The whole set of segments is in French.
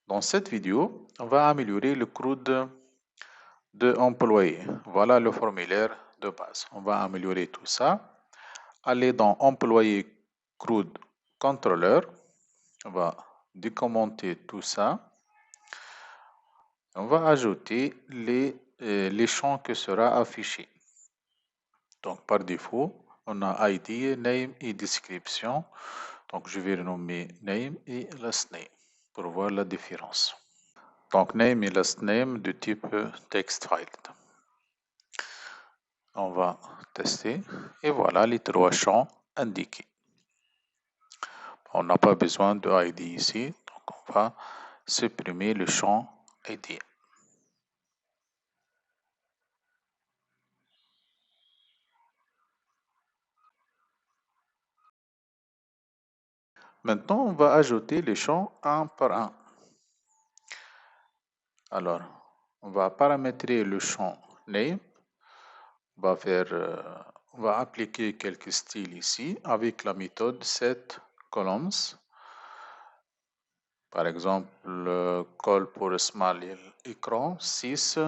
Dans cette vidéo, on va améliorer le CRUD de employé. Voilà le formulaire de base. On va améliorer tout ça. Aller dans employé CRUD contrôleur. On va décommenter tout ça. On va ajouter les champs que sera affiché. Donc par défaut, on a ID, name et description. Donc je vais renommer name et last name pour voir la différence. Donc name et last name de type text file. On va tester et voilà les trois champs indiqués. On n'a pas besoin de ID ici, donc on va supprimer le champ ID. Maintenant, on va ajouter les champs un par un. Alors, on va paramétrer le champ name. On va appliquer quelques styles ici avec la méthode setColumns. Par exemple, call pour small écran 6,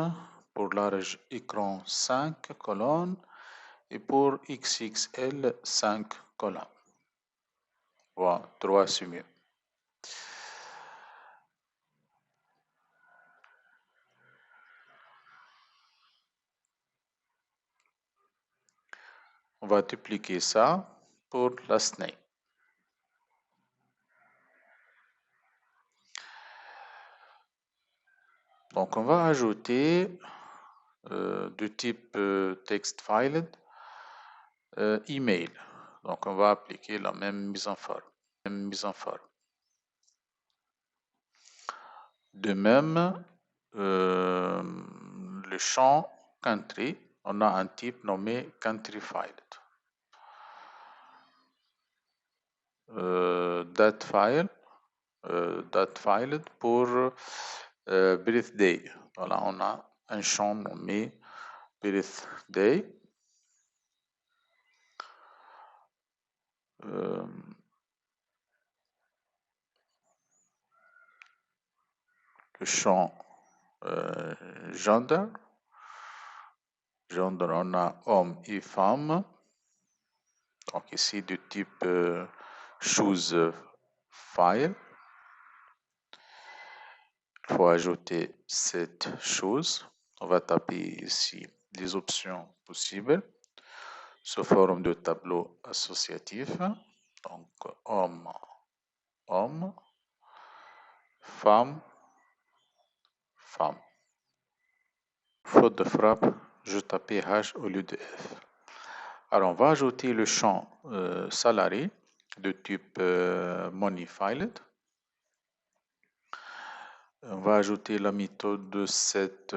pour large écran 5 colonnes et pour XXL 5 colonnes. Voilà, 3 c'est mieux. On va dupliquer ça pour last name. Donc on va ajouter du type text file email. Donc on va appliquer la même mise en forme. De même, le champ country, on a un type nommé country file. Date file pour birthday. Voilà, on a un champ nommé birthday. Le champ gender. Gender, on a homme et femme. Donc ici du type choose file. Il faut ajouter cette chose. On va taper ici les options possibles sous forme de tableau associatif. Donc homme, homme, femme, femme. Faute de frappe, je tapais H au lieu de F. Alors on va ajouter le champ salarié de type money filed. On va ajouter la méthode de cette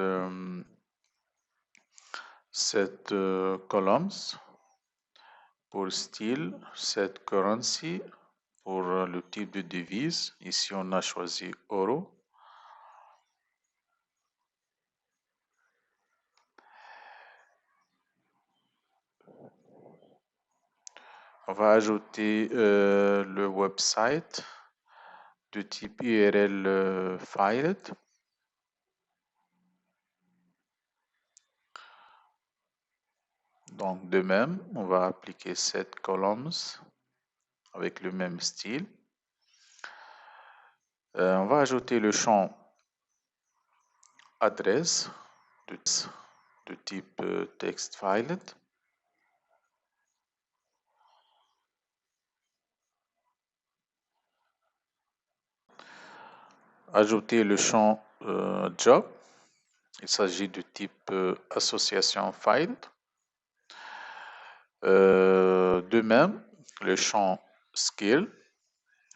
columns pour style, cette currency pour le type de devise. Ici, on a choisi euro. On va ajouter le website de type URL filed. Donc, de même, on va appliquer cette columns avec le même style. On va ajouter le champ adresse de type text filed. Ajouter le champ job. Il s'agit du type association filed. De même, le champ skill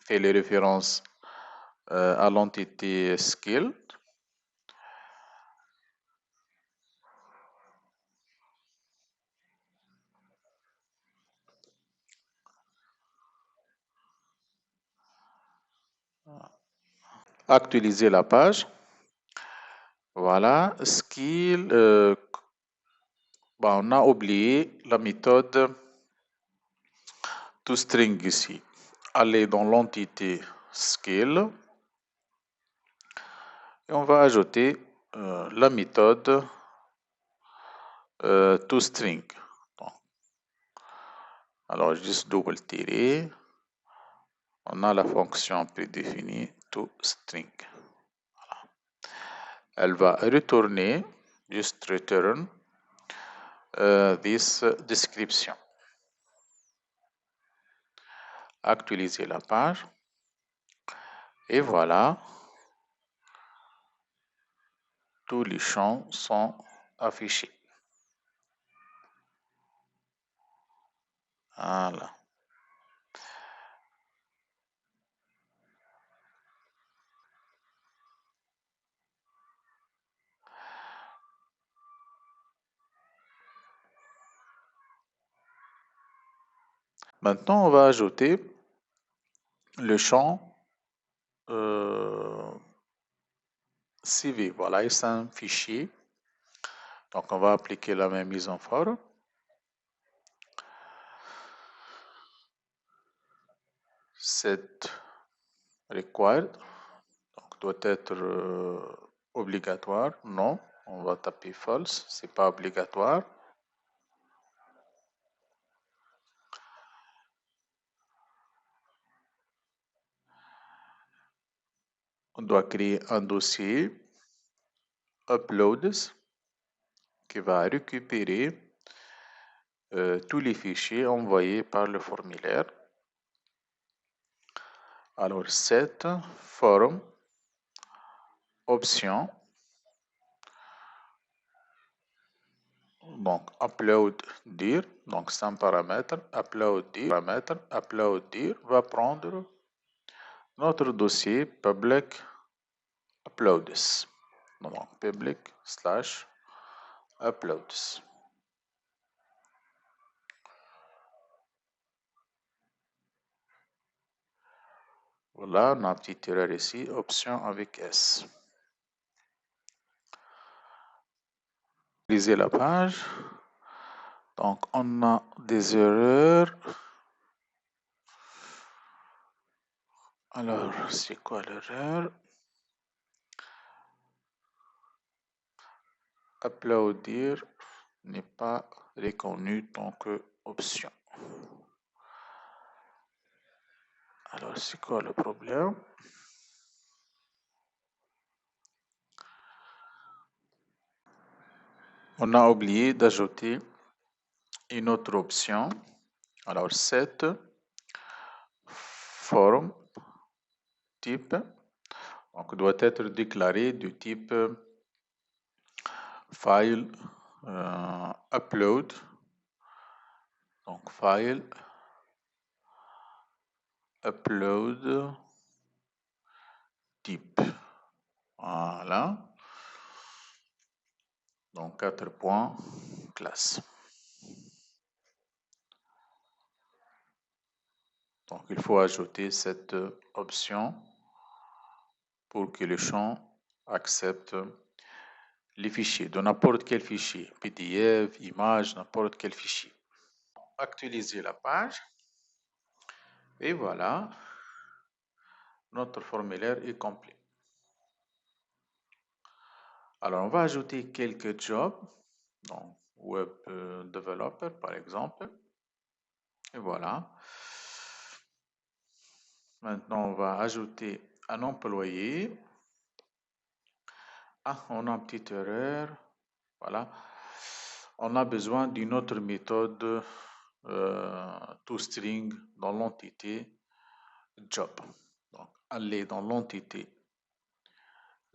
fait les références à l'entité skill. Actualiser la page. Voilà, skill. On a oublié la méthode toString ici. Aller dans l'entité skill. Et on va ajouter la méthode toString. Alors, juste double tirer. On a la fonction prédéfinie toString. Voilà. Elle va retourner, just return this description. Actualiser la page. Et voilà, tous les champs sont affichés. Voilà. Maintenant, on va ajouter le champ CV. Voilà, c'est un fichier. Donc, on va appliquer la même mise en forme. Set required. Donc, doit être obligatoire. Non, on va taper false. C'est pas obligatoire. On doit créer un dossier uploads qui va récupérer tous les fichiers envoyés par le formulaire. Alors, set form option. Donc, upload dir. Donc, c'est un paramètre. Upload dir va prendre notre dossier public uploads. Donc, public / uploads. Voilà, on a un petit erreur ici, option avec S. Lisez la page. Donc, on a des erreurs. Alors, c'est quoi l'erreur? Applaudir n'est pas reconnu tant que option. Alors, c'est quoi le problème? On a oublié d'ajouter une autre option. Alors, set form type donc, doit être déclaré du type file upload. Donc, file upload type. Voilà. Donc, 4 points, classe. Donc, il faut ajouter cette option pour que le champ accepte les fichiers, de n'importe quel fichier, PDF, image, n'importe quel fichier. Actualiser la page. Et voilà, notre formulaire est complet. Alors, on va ajouter quelques jobs, donc Web Developer par exemple. Et voilà. Maintenant, on va ajouter un employé. Ah, on a une petite erreur. Voilà. On a besoin d'une autre méthode toString dans l'entité job. Donc, aller dans l'entité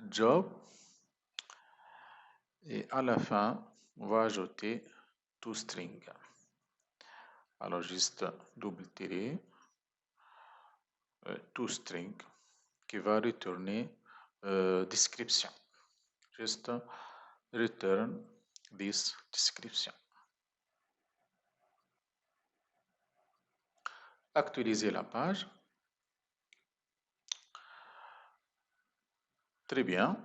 job et à la fin, on va ajouter toString. Alors, juste double tirer toString qui va retourner description. Juste return this description. Actualiser la page. Très bien.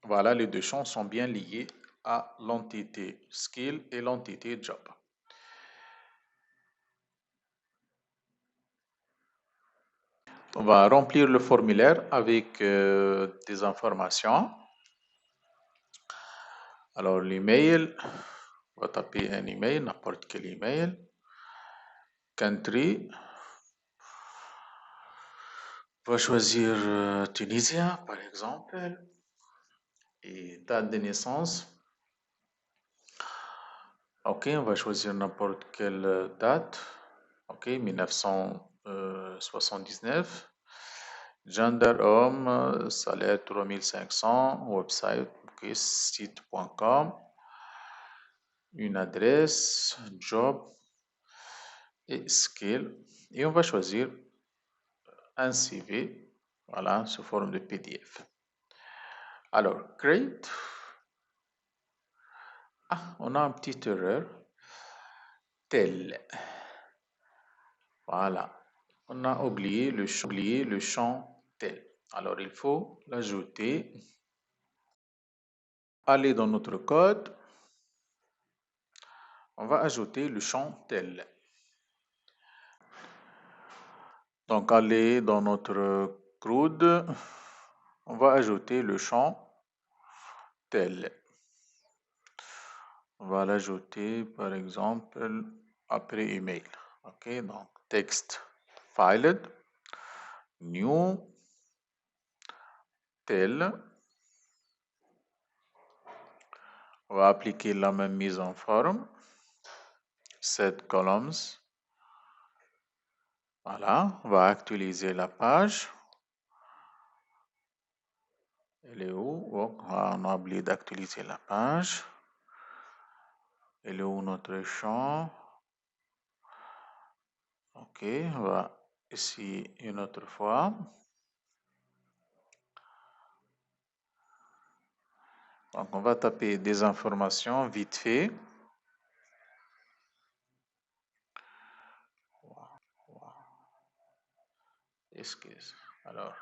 Voilà, les deux champs sont bien liés à l'entité skill et l'entité job. On va remplir le formulaire avec des informations. Alors, l'email, on va taper un email, n'importe quel email. Country, on va choisir Tunisien, par exemple. Et date de naissance. Ok, on va choisir n'importe quelle date. Ok, 1979. Gender homme, salaire 3500, website, ok, site.com, une adresse, job et skill. Et on va choisir un CV, voilà, sous forme de PDF. Alors, create. Ah, on a une petite erreur. Tel. Voilà. On a oublié le champ tel. Alors, il faut l'ajouter. Aller dans notre code. On va ajouter le champ tel. Donc, aller dans notre CRUD. On va ajouter le champ tel. On va l'ajouter, par exemple, après email. OK, donc texte filed, new, tel. On va appliquer la même mise en forme. Set columns. Voilà, on va actualiser la page. Elle est où? Oh, on a oublié d'actualiser la page. Elle est où notre champ? Ok, on va essayer une autre fois. Donc, on va taper des informations vite fait. Excuse. Alors,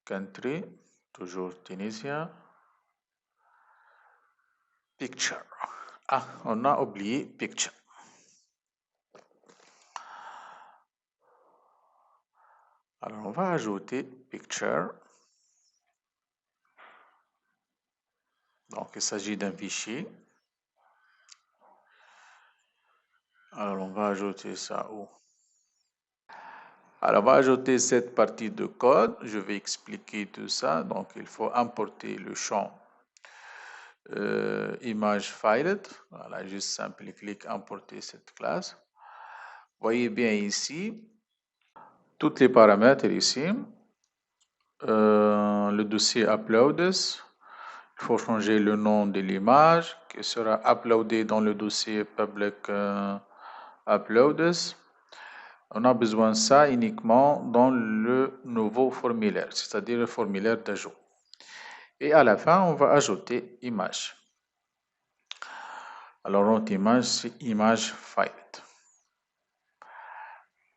country, toujours Tunisia. Picture. Ah, on a oublié picture. Alors, on va ajouter picture. Donc, il s'agit d'un fichier. Alors, on va ajouter ça où? Alors, on va ajouter cette partie de code. Je vais expliquer tout ça. Donc, il faut importer le champ image filed. Voilà, juste simple clic importer cette classe. Voyez bien ici, tous les paramètres ici. Le dossier uploads. Il faut changer le nom de l'image qui sera uploadé dans le dossier public uploads. On a besoin de ça uniquement dans le nouveau formulaire, c'est-à-dire le formulaire d'ajout. Et à la fin, on va ajouter image. Alors, notre image, c'est image filed.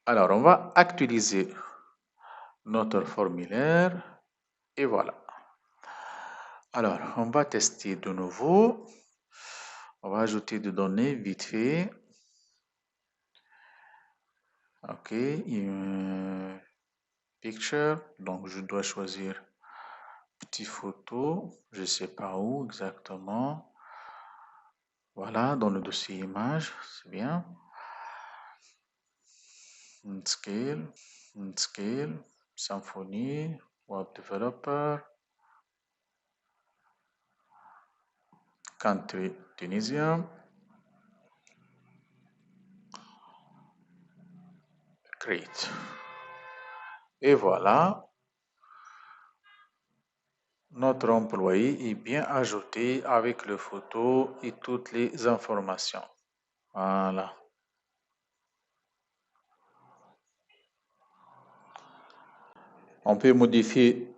Alors, on va actualiser notre formulaire et voilà. Alors, on va tester de nouveau. On va ajouter des données vite fait. Ok, picture. Donc, je dois choisir petite photo. Je ne sais pas où exactement. Voilà, dans le dossier image, c'est bien. Scale, Symfony, Web Developer, Country, Tunisia, Create. Et voilà, notre employé est bien ajouté avec le photo et toutes les informations. Voilà. On peut modifier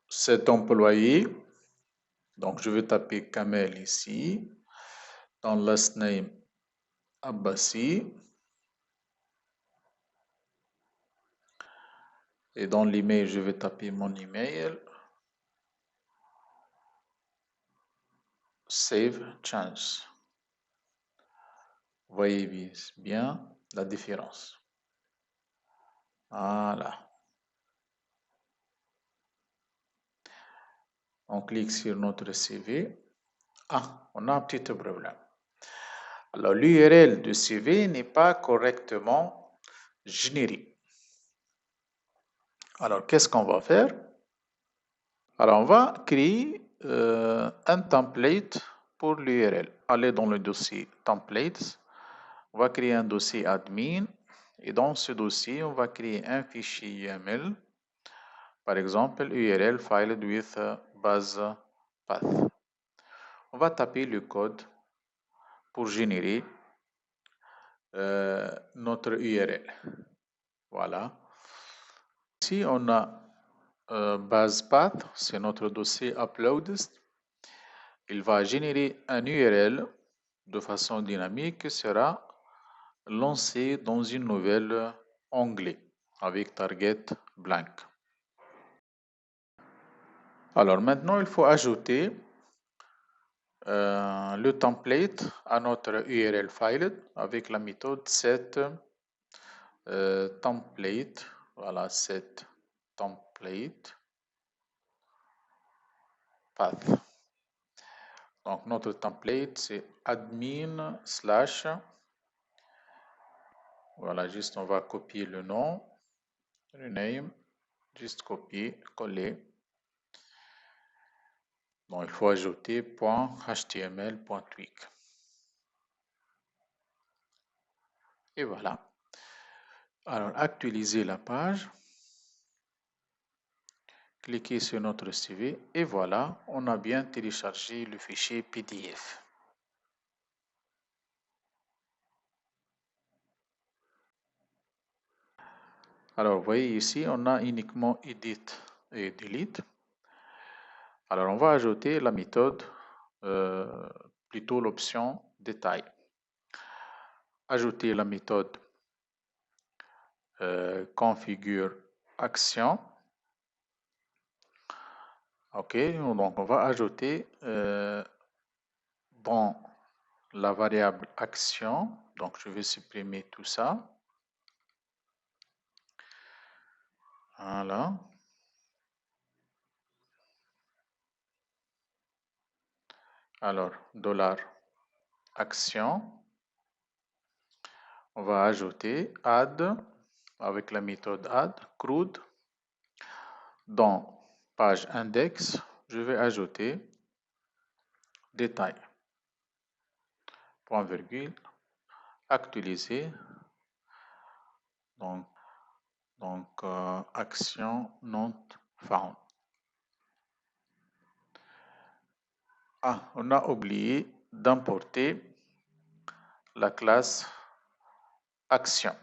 cet employé. Donc, je vais taper Kamel ici. Dans last name, Abbasi. Et dans l'email, je vais taper mon email. Save change. Voyez bien la différence. Voilà. On clique sur notre CV. Ah, on a un petit problème. Alors, l'URL du CV n'est pas correctement généré. Alors, qu'est-ce qu'on va faire? Alors, on va créer un template pour l'URL. Allez dans le dossier Templates. On va créer un dossier admin. Et dans ce dossier, on va créer un fichier YAML. Par exemple, URL filed with base path. On va taper le code pour générer notre URL. Voilà. Ici, on a base path, c'est notre dossier uploads. Il va générer un URL de façon dynamique qui sera lancé dans une nouvelle onglet avec target blank. Alors maintenant, il faut ajouter le template à notre URL file avec la méthode set template. Voilà, set template path. Donc notre template c'est admin slash. Voilà, juste on va copier le nom, rename, juste copier, coller. Donc il faut ajouter .html.tweak. Et voilà. Alors actualiser la page. Cliquez sur notre CV et voilà, on a bien téléchargé le fichier PDF. Alors, vous voyez ici, on a uniquement Edit et Delete. Alors, on va ajouter la méthode, plutôt l'option Détail. Ajouter la méthode Configure Action. OK, donc on va ajouter dans la variable Action. Donc, je vais supprimer tout ça. Voilà. Alors, $action. On va ajouter add avec la méthode add, CRUD. Dans page index, je vais ajouter détail. Point virgule, actualiser. Donc action not found. Ah, on a oublié d'importer la classe action.